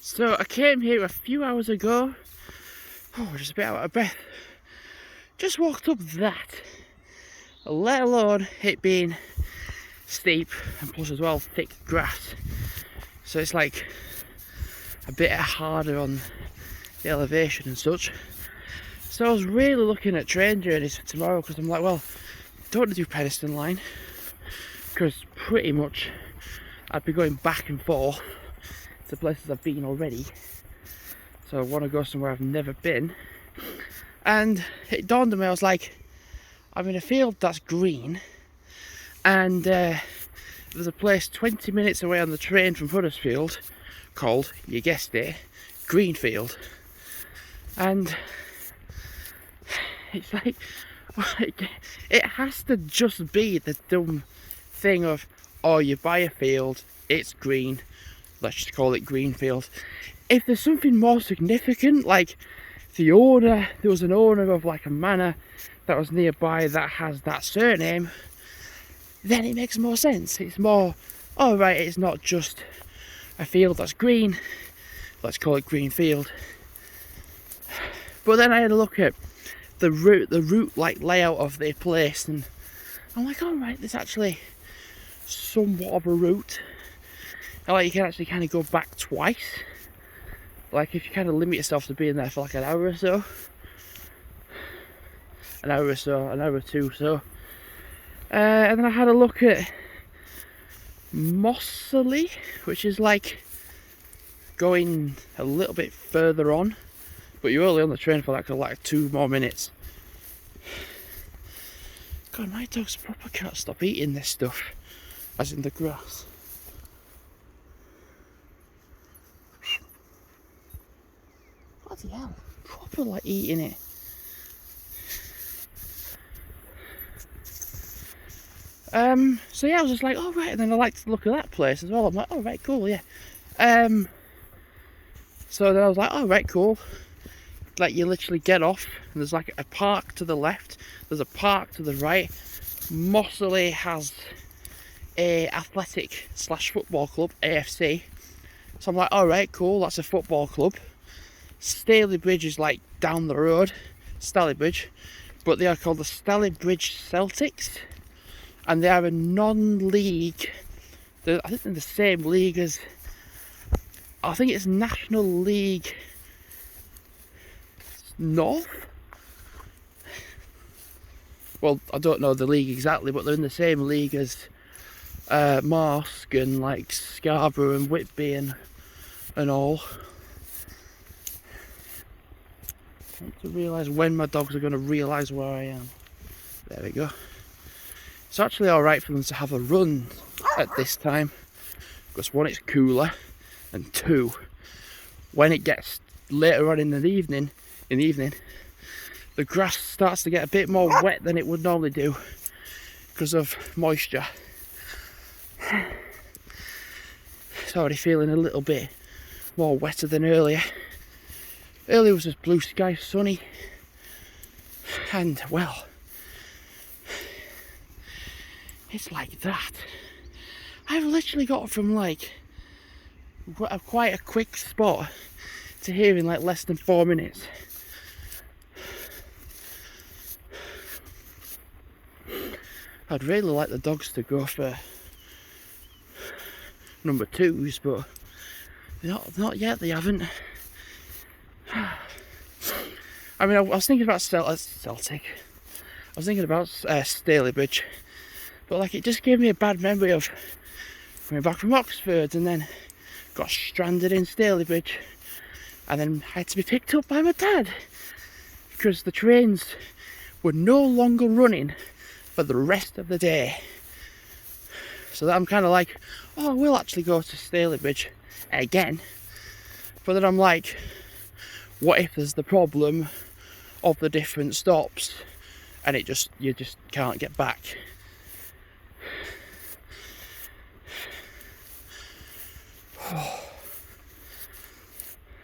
So I came here a few hours ago. Oh, just a bit out of breath. Just walked up that, let alone it being steep and plus as well thick grass. So it's like a bit harder on the elevation and such. So I was really looking at train journeys for tomorrow because I'm like, well, don't want to do Penistone line because pretty much I'd be going back and forth to places I've been already. So I want to go somewhere I've never been. And it dawned on me, I was like, I'm in a field that's green and there's a place 20 minutes away on the train from Huddersfield called, you guessed it, Greenfield. And it's like, it has to just be the dumb thing of, oh, you buy a field, it's green, let's just call it Greenfield. If there's something more significant, like there was an owner of like a manor that was nearby that has that surname, then it makes more sense. It's more, oh right, it's not just a field that's green, let's call it Greenfield. But then I had a look at the route like layout of the place, and I'm like, all right, there's actually somewhat of a route. And like you can actually kind of go back twice. Like if you kind of limit yourself to being there for like an hour or two, so. And then I had a look at Mossley, which is like going a little bit further on, but you're only on the train for like 2 more minutes. God, my dogs proper can't stop eating this stuff, as in the grass. Bloody hell, proper like eating it. So yeah, I was just like, oh right, and then I like to look at that place as well. I'm like, oh right, cool, yeah. So then I was like, oh right, cool. Like you literally get off and there's like a park to the left, there's a park to the right. Mossley has a athletic / football club, AFC. So I'm like, all right, cool, that's a football club. Stalybridge is like down the road, Stalybridge, but they are called the Stalybridge Celtics, and they are a non-league. I think they're the same league as, I think it's National League North. Well, I don't know the league exactly, but they're in the same league as Marsk and like Scarborough and Whitby and all. I want to realise when my dogs are going to realise where I am. There we go. It's actually alright for them to have a run at this time, because one, it's cooler, and two, when it gets later on in the evening, the grass starts to get a bit more wet than it would normally do because of moisture. It's already feeling a little bit more wetter than earlier. Earlier was just blue sky, sunny, and well, it's like that. I've literally got from like quite a quick spot to here in like less than 4 minutes. I'd really like the dogs to go for number 2s, but not yet, they haven't. I mean, I was thinking about Celtic. I was thinking about Stalybridge, but like it just gave me a bad memory of coming back from Oxford and then got stranded in Stalybridge and then had to be picked up by my dad because the trains were no longer running for the rest of the day. So that I'm kind of like, oh, I will actually go to Stalybridge again. But then I'm like, what if there's the problem of the different stops and you just can't get back? I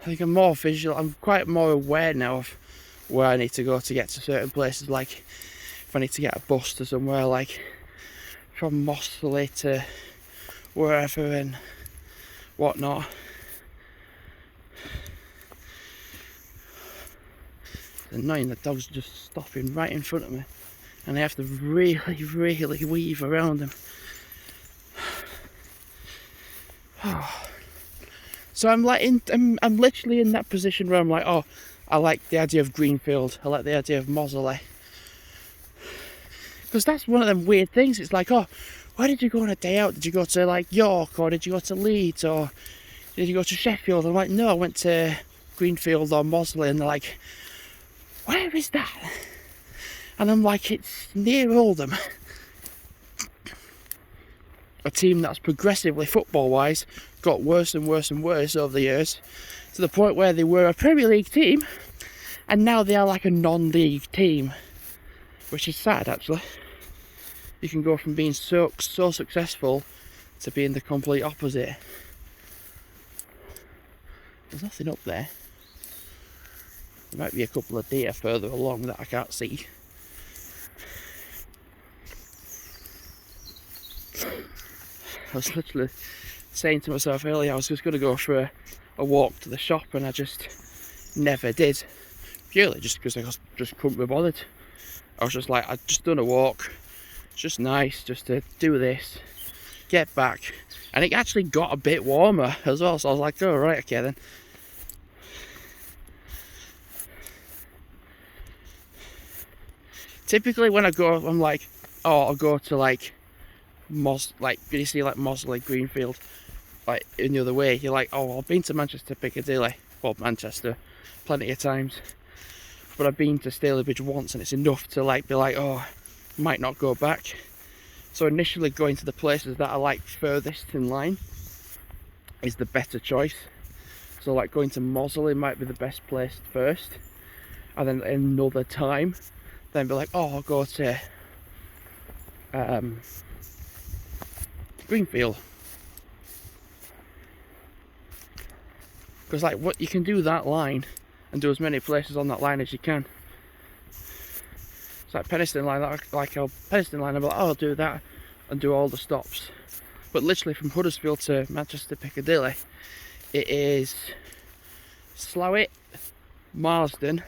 think I'm more visual, I'm quite more aware now of where I need to go to get to certain places, like if I need to get a bus to somewhere, like from Mossley to wherever and whatnot. annoying, the dog's just stopping right in front of me and I have to really, really weave around them. So I'm like I'm literally in that position where I'm like, oh, I like the idea of Greenfield, I like the idea of Moseley. Because that's one of them weird things. It's like, oh, where did you go on a day out? Did you go to like York, or did you go to Leeds, or did you go to Sheffield? I'm like, no, I went to Greenfield or Moseley. And they're like, where is that? And I'm like, it's near Oldham. A team that's progressively, football-wise, got worse and worse and worse over the years, to the point where they were a Premier League team, and now they are like a non-league team, which is sad, actually. You can go from being so successful to being the complete opposite. There's nothing up there. There might be a couple of deer further along that I can't see. I was literally saying to myself earlier I was just going to go for a walk to the shop, and I just never did. Purely just because I just couldn't be bothered. I was just like, I'd just done a walk. It's just nice just to do this, get back. And it actually got a bit warmer as well, so I was like, oh right, okay then. Typically when I go, I'm like, oh, I'll go to like you see like Moseley, Greenfield, like in the other way. You're like, oh, I've been to Manchester, Piccadilly, well, Manchester, plenty of times, but I've been to Stalybridge once, and it's enough to like be like, oh, might not go back. So initially going to the places that I like furthest in line is the better choice. So like going to Moseley might be the best place first, and then another time then be like, oh, I'll go to Greenfield, because like what you can do that line and do as many places on that line as you can. It's like Penistone line, Penistone line, I'm like, oh, I'll do that and do all the stops. But literally from Huddersfield to Manchester Piccadilly, it is Slough, Marsden,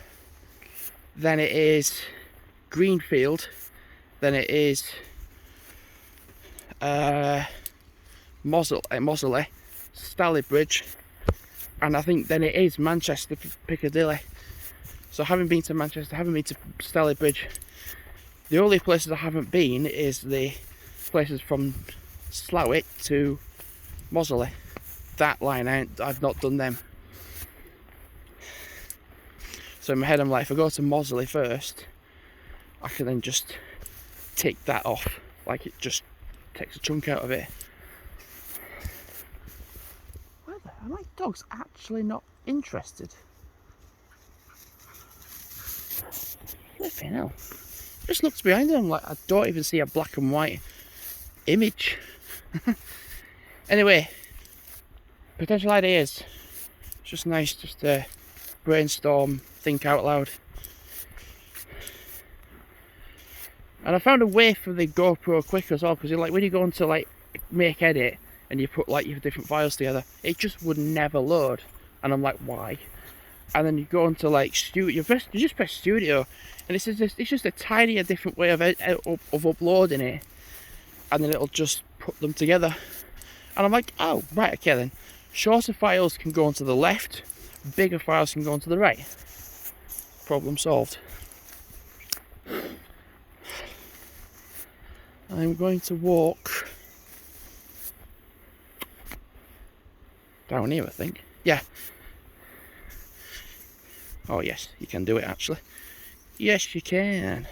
then it is Greenfield, then it is Moseley, Stalybridge, and I think then it is Manchester Piccadilly. So having been to Manchester, having been to Stalybridge, the only places I haven't been is the places from Slough to Moseley. That line, I've not done them. So in my head I'm like, if I go to Moseley first, I can then just tick that off. Like it just takes a chunk out of it. Are my dogs actually not interested? Flipping hell. Just looks behind them, like I don't even see a black and white image. Anyway, potential ideas. It's just nice just to brainstorm, think out loud. And I found a way for the GoPro quick as well, because like when you go into like make edit and you put like your different files together, it just would never load, and I'm like, why? And then you go into like studio, you just press studio, and it's just a tinier different way of uploading it, and then it'll just put them together. And I'm like, oh right, okay then. Shorter files can go onto the left, bigger files can go onto the right. Problem solved. I'm going to walk down here, I think. Yeah. Oh yes, you can do it actually. Yes, you can.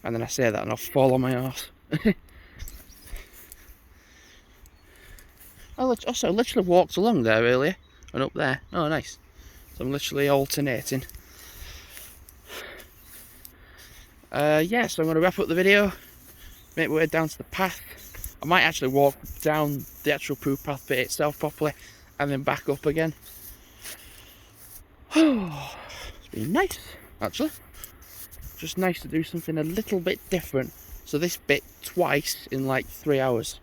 And then I say that and I'll fall on my arse. I literally walked along there earlier and up there. Oh nice. So I'm literally alternating. Yeah, so I'm going to wrap up the video. Make my way down to the path. I might actually walk down the actual poo path bit itself properly and then back up again. It's been nice, actually. Just nice to do something a little bit different. So this bit twice in like 3 hours.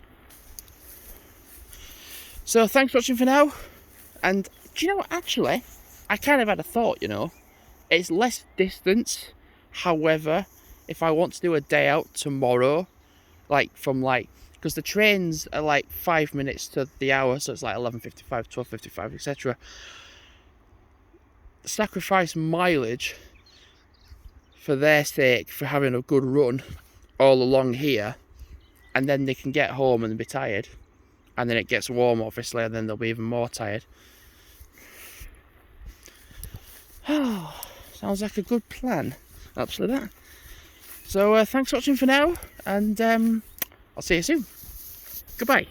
So thanks for watching for now. And do you know what, actually, I kind of had a thought, you know. It's less distance. However, if I want to do a day out tomorrow, because the trains are like 5 minutes to the hour, so it's like 11:55, 12:55, etc. Sacrifice mileage for their sake, for having a good run all along here, and then they can get home and be tired, and then it gets warm obviously, and then they'll be even more tired. Sounds like a good plan, actually, that. So thanks for watching for now, and I'll see you soon. Goodbye.